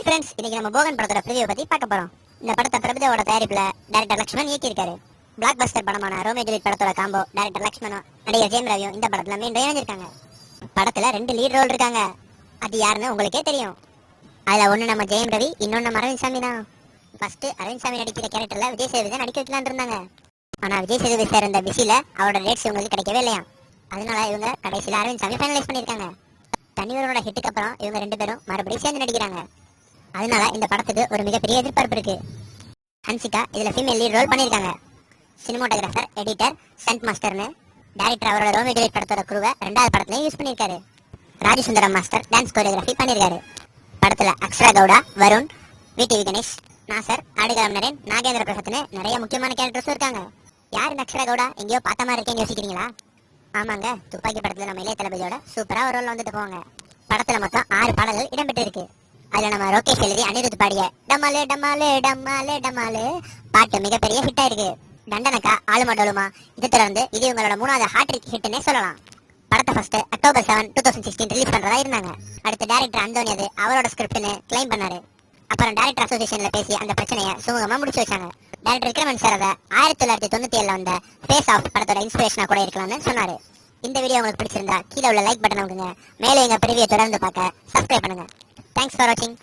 Friends, இன்னைக்கு நம்ம போகன் படத்தோட ப்ரிவியூ பத்தி பார்க்க போறோம். இந்த படத்தை பிரபுதேவோட தயாரிப்புல டைரக்டர் லக்ஷ்மண் இயக்கியிருக்காரு. பிளாக் பஸ்டர் படமான ரோமியோ ஜூலியட் படத்தோட காம்போ டைரக்டர் லக்ஷ்மணும் நடிகர் ஜெயம் ரவியும் இந்த படத்துல மீண்டும் இணைஞ்சிருக்காங்க. படத்துல 2 லீட் ரோல் இருக்காங்க. அது யாருன்னு உங்களுக்கே தெரியும். அதுல ஒண்ணு நம்ம ஜெயம் ரவி, இன்னொன்னு நம்ம அரவிந்த் சாமி தான். ஃபர்ஸ்ட் அரவிந்த் சாமி நடிக்கிற கேரக்டர்ல விஜய் சேதுபதி நடிக்க வைக்கலாம்னு இருந்தாங்க. ஆனா விஜய் சேதுபதி சார் இந்த பிஸில அவரோட டேட்ஸ் இவங்களுக்கு கிடைக்கவே இல்லையா. அதனால இவங்க கடைசியில அரவிந்த் சாமி ஃபைனலைஸ் பண்ணிருக்காங்க. தனிவரோட ஹிட்டுக்கு அப்புறம் இவங்க 2 பேரும் மறுபடியும் சேர்ந்து நடிக்கிறாங்க. அதனால இந்த படத்துக்கு ஒரு மிகப்பெரிய எதிர்பார்ப்பு இருக்கு. ஹன்சிகா இதுல ஃபீமேல் லீட் ரோல் பண்ணிருக்காங்க. சினிமாட்டோகிராஃபர், எடிட்டர், ஸ்டண்ட் மாஸ்டர்னு டைரக்டர் அவரோட ரோமியோ ஜூலியட் படத்தோட குருவை 2வது படத்துலயும் யூஸ் பண்ணிருக்காரு. ராஜசுந்தரம் மாஸ்டர் டான்ஸ் கோரியோகிராஃபி பண்ணிருக்காரு. படத்துல அக்ஷரா கவுடா, வருண், விடிவி கணேஷ், நாசர், ஆடுகளம் நரேன், நாகேந்திர பிரசாத்னு நிறைய முக்கியமான கேரக்டர்ஸும் இருக்காங்க. யார் இந்த அக்ஷரா கவுடா, எங்கேயோ பார்த்த மாதிரி இருக்கேன்னு யோசிக்கிறீங்களா? ஆமாங்க, துப்பாக்கி படத்துல நம்ம இளைய தளபதியோட சூப்பரா ஒரு ரோல் வந்துட்டு போவாங்க. படத்துல மொத்தம் 6 பாடல்கள் இடம்பெற்று இருக்கு. அதுல நம்ம ரோகேஷ் எழுதி அனிருத் பாடிய டமாலே டமாலே டமாலே டமாலே பாட்டு மிகப்பெரிய ஹிட் ஆயிருக்கு. தண்டனக்கா, ஆளுமா டோலுமா, இதை தொடர்ந்து இது இவங்களோட 3வது ஹாட்ரிக் ஹிட்னே சொல்லலாம். படத்தை ஃபர்ஸ்ட் அக்டோபர் 7, 2016 ரிலீஸ் பண்றதா இருந்தாங்க. அடுத்து டைரக்டர் அந்தோனி அது அவரோட ஸ்கிரிப்ட்னு கிளைம் பண்ணாரு. அப்புறம் டைரக்டர் அசோசியேஷன்ல பேசி அந்த பிரச்சனையை சுமூகமா முடிச்சு வச்சாங்க. டைரக்டர் விக்ரமன் சார் அதை 1997 வந்த ஃபேஸ் ஆஃப் படத்தோட இன்ஸ்பிரேஷனா கூட இருக்கலாம்னு சொன்னாரு. இந்த வீடியோ உங்களுக்கு பிடிச்சிருந்தா கீழே உள்ள லைக் பட்டன் அமுக்குங்க. மேலே எங்க பிரிவியை தொடர்ந்து பார்க்க சப்ஸ்கிரைப் பண்ணுங்க. தேங்க்ஸ் ஃபார் வாட்சிங்.